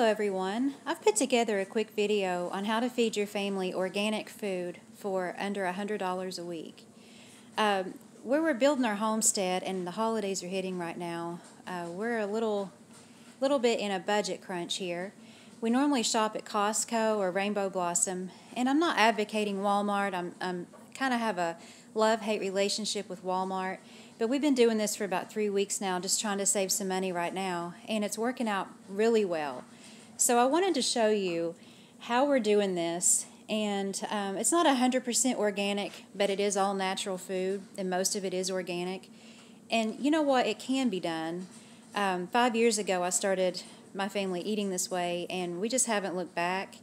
Hello everyone. I've put together a quick video on how to feed your family organic food for under $100 a week. Where we're building our homestead and the holidays are hitting right now, we're a little bit in a budget crunch here. We normally shop at Costco or Rainbow Blossom, and I'm not advocating Walmart. I'm kind of have a love-hate relationship with Walmart, but we've been doing this for about 3 weeks now, just trying to save some money right now, and it's working out really well. So I wanted to show you how we're doing this, and it's not 100% organic, but it is all natural food, and most of it is organic. And you know what? It can be done. 5 years ago, I started my family eating this way, and we just haven't looked back.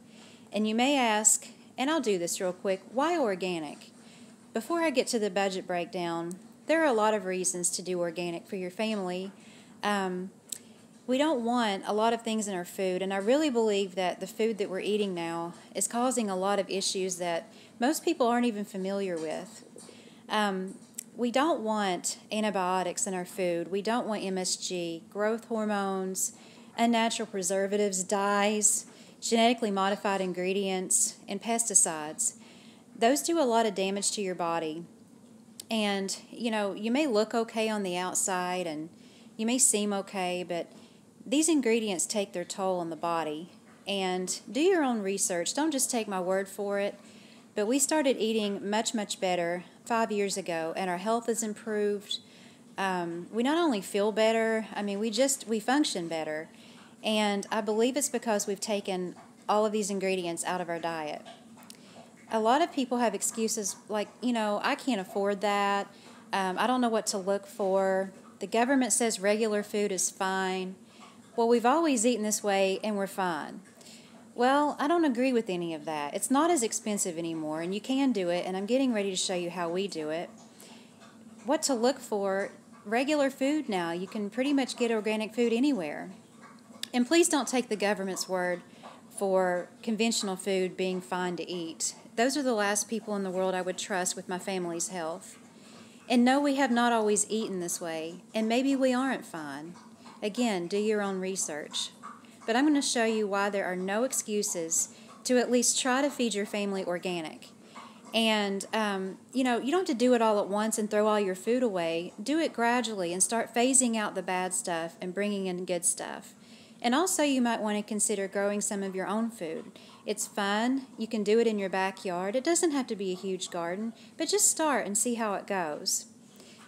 And you may ask, and I'll do this real quick, why organic? Before I get to the budget breakdown, there are a lot of reasons to do organic for your family. We don't want a lot of things in our food, and I really believe that the food that we're eating now is causing a lot of issues that most people aren't even familiar with. We don't want antibiotics in our food. We don't want MSG, growth hormones, unnatural preservatives, dyes, genetically modified ingredients, and pesticides. Those do a lot of damage to your body. And, you know, you may look okay on the outside and you may seem okay, but these ingredients take their toll on the body. And do your own research. Don't just take my word for it. But we started eating much, much better 5 years ago, and our health has improved. We not only feel better, I mean, we function better. And I believe it's because we've taken all of these ingredients out of our diet. A lot of people have excuses like, you know, I can't afford that. I don't know what to look for. The government says regular food is fine. Well, we've always eaten this way and we're fine. Well, I don't agree with any of that. It's not as expensive anymore, and you can do it, and I'm getting ready to show you how we do it. What to look for, regular food now. You can pretty much get organic food anywhere. And please don't take the government's word for conventional food being fine to eat. Those are the last people in the world I would trust with my family's health. And no, we have not always eaten this way, and maybe we aren't fine. Again, do your own research. But I'm going to show you why there are no excuses to at least try to feed your family organic. And, you know, you don't have to do it all at once and throw all your food away. Do it gradually and start phasing out the bad stuff and bringing in good stuff. And also you might want to consider growing some of your own food. It's fun. You can do it in your backyard. It doesn't have to be a huge garden, but just start and see how it goes.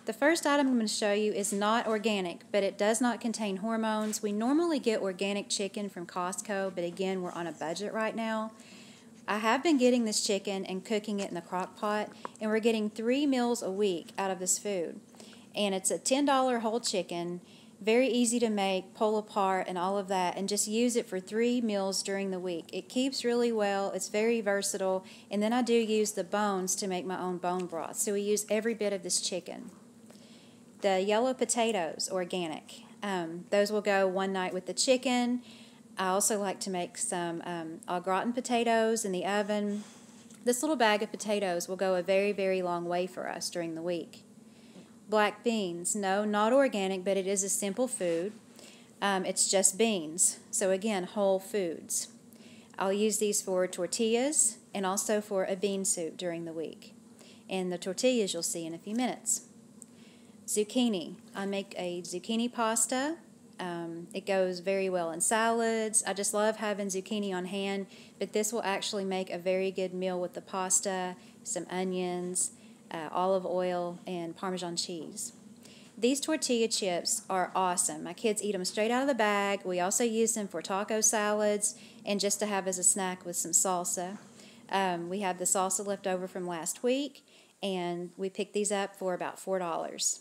The first item I'm going to show you is not organic, but it does not contain hormones. We normally get organic chicken from Costco, but again, we're on a budget right now. I have been getting this chicken and cooking it in the crock pot, and we're getting 3 meals a week out of this food. And it's a $10 whole chicken, very easy to make, pull apart, and all of that, and just use it for 3 meals during the week. It keeps really well, it's very versatile, and then I do use the bones to make my own bone broth, so we use every bit of this chicken. The yellow potatoes, organic. Those will go one night with the chicken. I also like to make some au gratin potatoes in the oven. This little bag of potatoes will go a very, very long way for us during the week. Black beans. No, not organic, but it is a simple food. It's just beans. So again, whole foods. I'll use these for tortillas and also for a bean soup during the week. And the tortillas you'll see in a few minutes. Zucchini. I make a zucchini pasta. It goes very well in salads. I just love having zucchini on hand, but this will actually make a very good meal with the pasta, some onions, olive oil, and Parmesan cheese. These tortilla chips are awesome. My kids eat them straight out of the bag. We also use them for taco salads and just to have as a snack with some salsa. We have the salsa left over from last week, and we picked these up for about $4.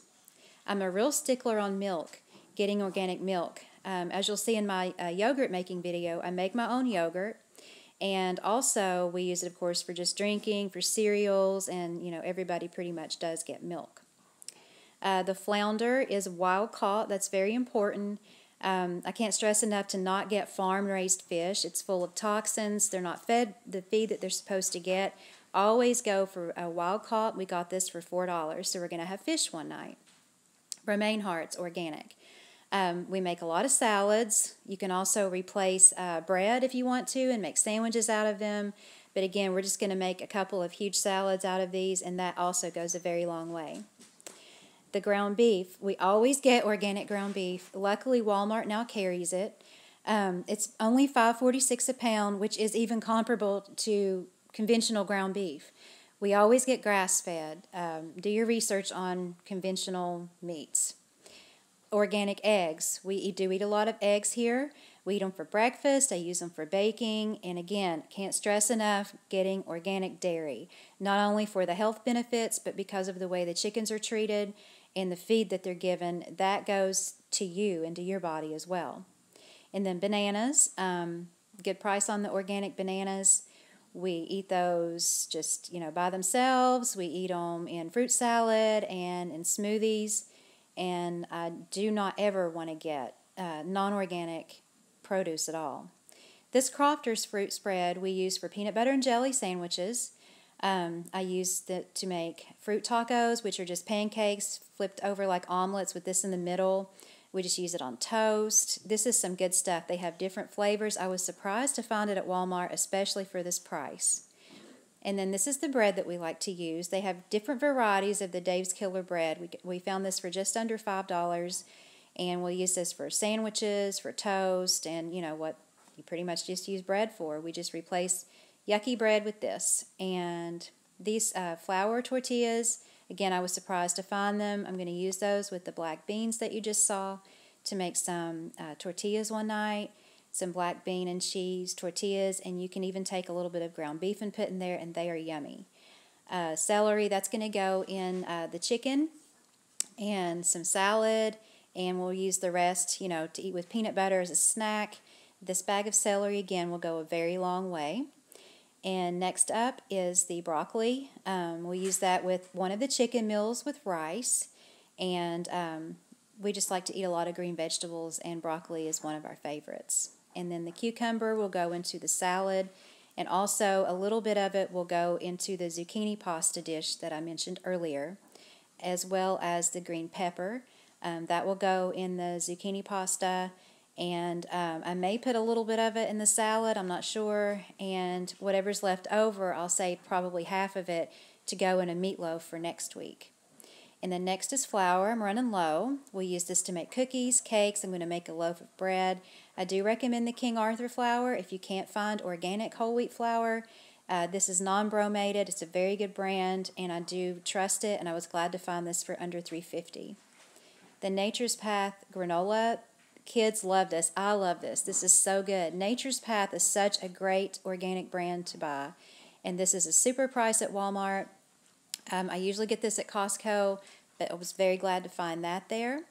I'm a real stickler on milk, getting organic milk. As you'll see in my yogurt making video, I make my own yogurt, and also we use it, of course, for just drinking, for cereals, and you know, everybody pretty much does get milk. The flounder is wild caught. That's very important. I can't stress enough to not get farm-raised fish. It's full of toxins. They're not fed the feed that they're supposed to get. Always go for a wild caught. We got this for $4, so we're going to have fish one night. Romaine hearts, organic. We make a lot of salads. You can also replace bread if you want to and make sandwiches out of them. But again, we're just going to make a couple of huge salads out of these, and that also goes a very long way. The ground beef. We always get organic ground beef. Luckily, Walmart now carries it. It's only $5.46 a pound, which is even comparable to conventional ground beef. We always get grass-fed. Do your research on conventional meats. Organic eggs. We do eat a lot of eggs here. We eat them for breakfast. I use them for baking. And again, can't stress enough getting organic dairy. Not only for the health benefits, but because of the way the chickens are treated and the feed that they're given, that goes to you and to your body as well. And then bananas. Good price on the organic bananas. We eat those just, by themselves. We eat them in fruit salad and in smoothies. And I do not ever want to get non-organic produce at all. This Crofter's fruit spread we use for peanut butter and jelly sandwiches. I use it to make fruit tacos, which are just pancakes flipped over like omelets with this in the middle. We just use it on toast. This is some good stuff. They have different flavors. I was surprised to find it at Walmart, especially for this price. And then this is the bread that we like to use. They have different varieties of the Dave's Killer bread. We found this for just under $5, and we'll use this for sandwiches, for toast, and what you pretty much just use bread for. We just replace yucky bread with this. And these flour tortillas, again, I was surprised to find them. I'm going to use those with the black beans that you just saw to make some tortillas one night. Some black bean and cheese tortillas, and you can even take a little bit of ground beef and put in there, and they are yummy. Celery, that's going to go in the chicken, and some salad, and we'll use the rest, to eat with peanut butter as a snack. This bag of celery, again, will go a very long way. And next up is the broccoli. We'll use that with one of the chicken meals with rice, and we just like to eat a lot of green vegetables, and broccoli is one of our favorites. And then the cucumber will go into the salad, and also a little bit of it will go into the zucchini pasta dish that I mentioned earlier, as well as the green pepper. That will go in the zucchini pasta, and I may put a little bit of it in the salad, I'm not sure, and whatever's left over, I'll save probably half of it to go in a meatloaf for next week. And then next is flour. I'm running low. We'll use this to make cookies, cakes. I'm going to make a loaf of bread. I do recommend the King Arthur flour if you can't find organic whole wheat flour. This is non-bromated. It's a very good brand, and I do trust it, and I was glad to find this for under $3.50. The Nature's Path granola. Kids love this. I love this. This is so good. Nature's Path is such a great organic brand to buy, and this is a super price at Walmart. I usually get this at Costco, but I was very glad to find that there.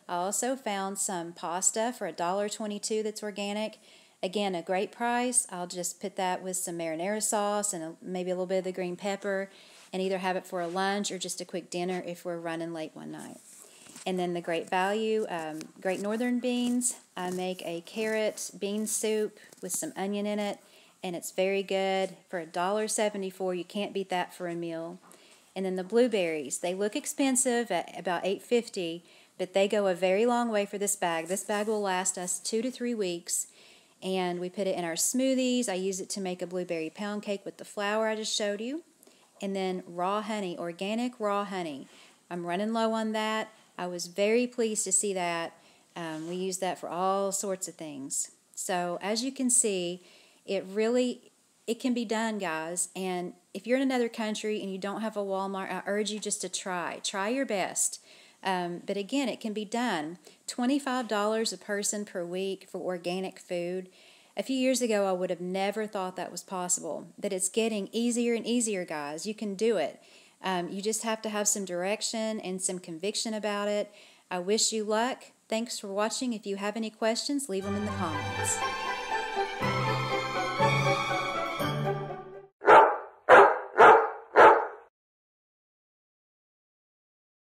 I also found some pasta for $1.22 that's organic. Again, a great price. I'll just put that with some marinara sauce and maybe a little bit of the green pepper, and either have it for a lunch or just a quick dinner if we're running late one night. And then the Great Value, Great Northern beans. I make a carrot bean soup with some onion in it, and it's very good. For $1.74, you can't beat that for a meal. And then the blueberries, they look expensive at about $8.50, but they go a very long way for this bag. This bag will last us 2 to 3 weeks, and we put it in our smoothies. I use it to make a blueberry pound cake with the flour I just showed you. And then raw honey, organic raw honey. I'm running low on that. I was very pleased to see that. We use that for all sorts of things. So as you can see, it can be done, guys. And if you're in another country and you don't have a Walmart, I urge you just to try. Try your best. But again, it can be done. $25 a person per week for organic food. A few years ago, I would have never thought that was possible. But it's getting easier and easier, guys. You can do it. You just have to have some direction and some conviction about it. I wish you luck. Thanks for watching. If you have any questions, leave them in the comments.